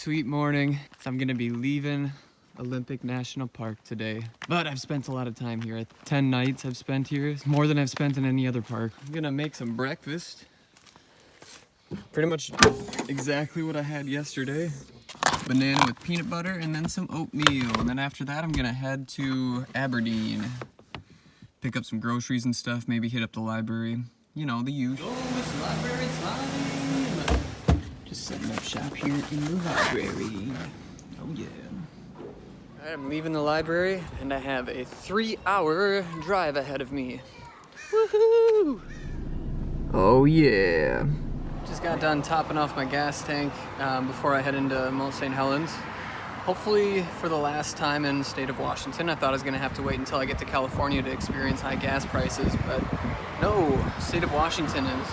bittersweet morning. I'm gonna be leaving Olympic National Park today, but I've spent a lot of time here. 10 nights I've spent here. It's more than I've spent in any other park. I'm gonna make some breakfast. Pretty much exactly what I had yesterday. Banana with peanut butter and then some oatmeal. And then after that, I'm gonna head to Aberdeen. Pick up some groceries and stuff, maybe hit up the library. You know, the usual. Oh, it's library time! Just setting up shop here in the library. Oh yeah. I'm leaving the library and I have a 3-hour drive ahead of me. Woohoo! Oh yeah. Just got done topping off my gas tank before I head into Mount St. Helens. Hopefully for the last time in the state of Washington. I thought I was gonna have to wait until I get to California to experience high gas prices, but no, state of Washington is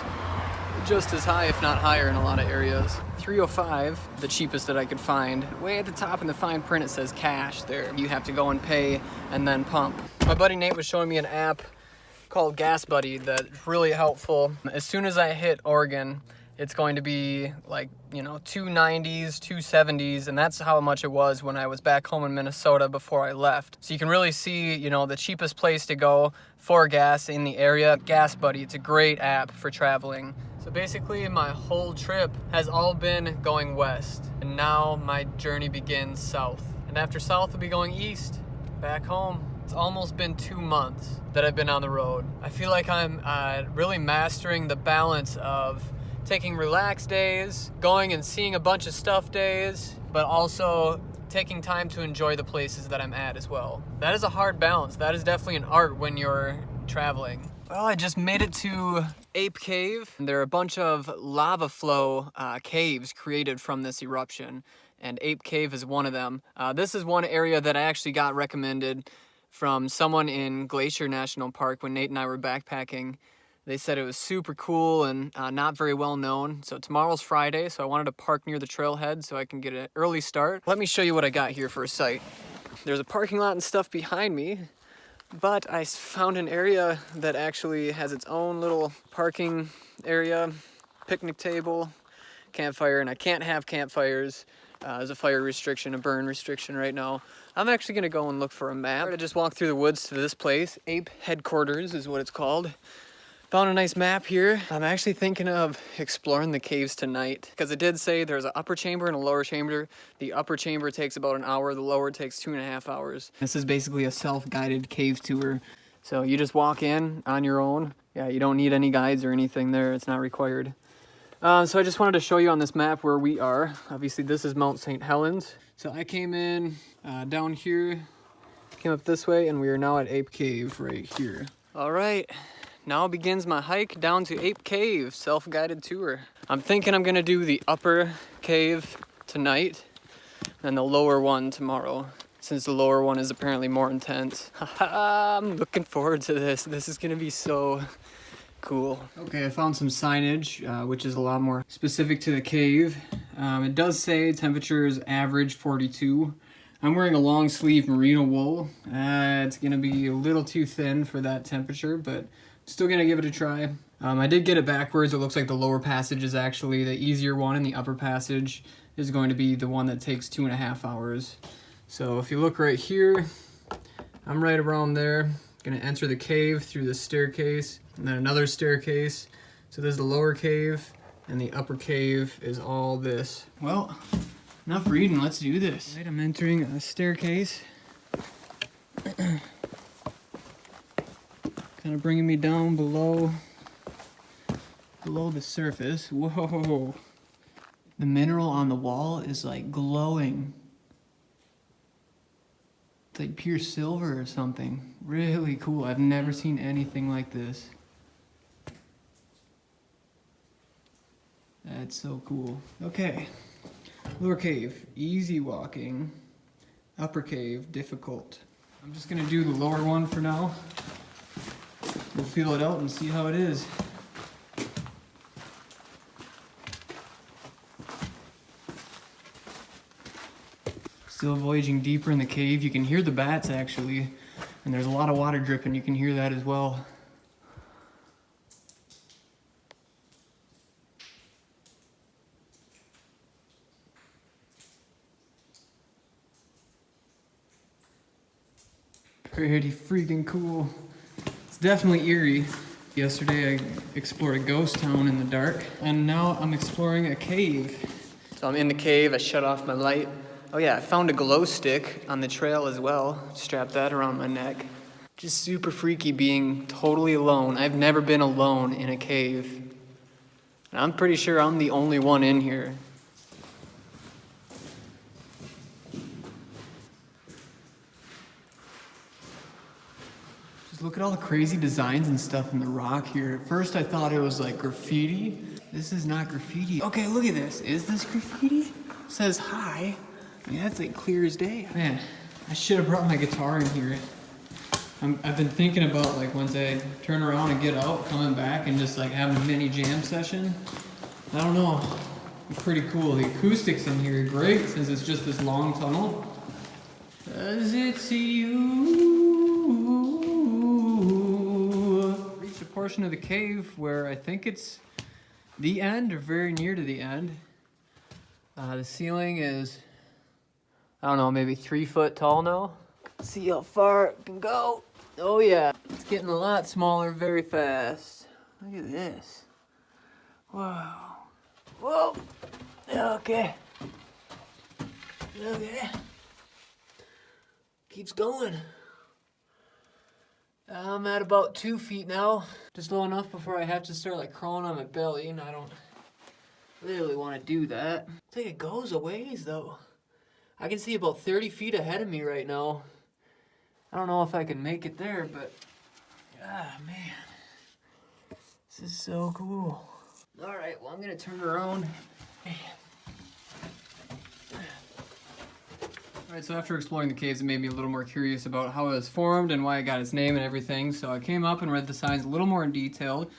just as high, if not higher in a lot of areas. $3.05, the cheapest that I could find. Way at the top in the fine print it says cash there. You have to go and pay and then pump. My buddy Nate was showing me an app called Gas Buddy that's really helpful. As soon as I hit Oregon, it's going to be like, you know, 290s, 270s, and that's how much it was when I was back home in Minnesota before I left. So you can really see, you know, the cheapest place to go for gas in the area. Gas Buddy, it's a great app for traveling. So basically my whole trip has all been going west, and now my journey begins south. And after south, we'll be going east, back home. It's almost been 2 months that I've been on the road. I feel like I'm really mastering the balance of taking relaxed days, going and seeing a bunch of stuff days, but also taking time to enjoy the places that I'm at as well. That is a hard balance. That is definitely an art when you're traveling. Well, I just made it to Ape Cave. There are a bunch of lava flow caves created from this eruption, and Ape Cave is one of them. This is one area that I actually got recommended from someone in Glacier National Park when Nate and I were backpacking. They said it was super cool and not very well known. So tomorrow's Friday, so I wanted to park near the trailhead so I can get an early start. Let me show you what I got here for a site. There's a parking lot and stuff behind me, but I found an area that actually has its own little parking area, picnic table, campfire, and I can't have campfires. There's a fire restriction, a burn restriction right now. I'm actually gonna go and look for a map. I just walked through the woods to this place. Ape Headquarters is what it's called. Found a nice map here. I'm actually thinking of exploring the caves tonight because it did say there's an upper chamber and a lower chamber. The upper chamber takes about an hour, the lower takes 2.5 hours. This is basically a self-guided cave tour. So you just walk in on your own. Yeah, you don't need any guides or anything there. It's not required. So I just wanted to show you on this map where we are. Obviously this is Mount St. Helens. So I came in down here, came up this way, and we are now at Ape Cave right here. All right. Now begins my hike down to Ape Cave, self-guided tour. I'm thinking I'm gonna do the upper cave tonight and the lower one tomorrow, since the lower one is apparently more intense. I'm looking forward to this. This is gonna be so cool. Okay, I found some signage, which is a lot more specific to the cave. It does say temperatures average 42. I'm wearing a long sleeve merino wool. It's gonna be a little too thin for that temperature, but still gonna give it a try. I did get it backwards. It looks like the lower passage is actually the easier one, and the upper passage is going to be the one that takes 2.5 hours. So if you look right here, I'm right around there. Gonna enter the cave through the staircase, and then another staircase. So there's the lower cave, and the upper cave is all this. Well, enough reading, let's do this. Right, I'm entering a staircase. Kind of bringing me down below the surface. Whoa. The mineral on the wall is like glowing. It's like pure silver or something. Really cool. I've never seen anything like this. That's so cool. Okay. Lower cave, easy walking. Upper cave, difficult. I'm just gonna do the lower one for now. We'll feel it out and see how it is. Still voyaging deeper in the cave. You can hear the bats actually, and there's a lot of water dripping. You can hear that as well. Pretty freaking cool. It's definitely eerie. Yesterday I explored a ghost town in the dark, and now I'm exploring a cave. So I'm in the cave, I shut off my light. Oh yeah, I found a glow stick on the trail as well. Strapped that around my neck. Just super freaky being totally alone. I've never been alone in a cave. And I'm pretty sure I'm the only one in here. Just look at all the crazy designs and stuff in the rock here. At first I thought it was like graffiti. This is not graffiti. Okay, look at this. Is this graffiti? It says hi. I mean, that's like clear as day. Man, I should have brought my guitar in here. I've been thinking about like once I turn around and get out, coming back and just like having a mini jam session. I don't know. It's pretty cool. The acoustics in here are great since it's just this long tunnel. Does it see you? Reached a portion of the cave where I think it's the end or very near to the end. The ceiling is, I don't know, maybe 3 foot tall now. See how far it can go. Oh yeah, it's getting a lot smaller very fast. Look at this. Wow. Whoa. Okay. Okay. Keeps going. I'm at about 2 feet now. Just low enough before I have to start like crawling on my belly, and I don't really want to do that. I think it goes a ways though. I can see about 30 feet ahead of me right now. I don't know if I can make it there, but ah, man, this is so cool. All right, well, I'm gonna turn around. All right, so after exploring the caves, it made me a little more curious about how it was formed and why it got its name and everything. So I came up and read the signs a little more in detail.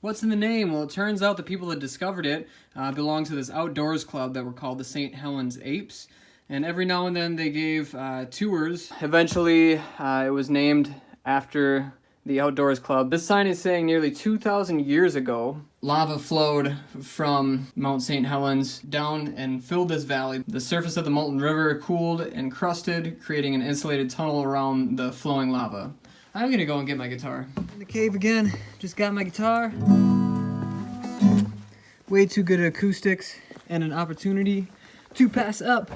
What's in the name? Well, it turns out the people that discovered it belonged to this outdoors club that were called the St. Helens Apes. And every now and then they gave tours. Eventually, it was named after the Outdoors Club. This sign is saying nearly 2,000 years ago, lava flowed from Mount St. Helens down and filled this valley. The surface of the molten river cooled and crusted, creating an insulated tunnel around the flowing lava. I'm gonna go and get my guitar. In the cave again, just got my guitar. Way too good at acoustics and an opportunity to pass up.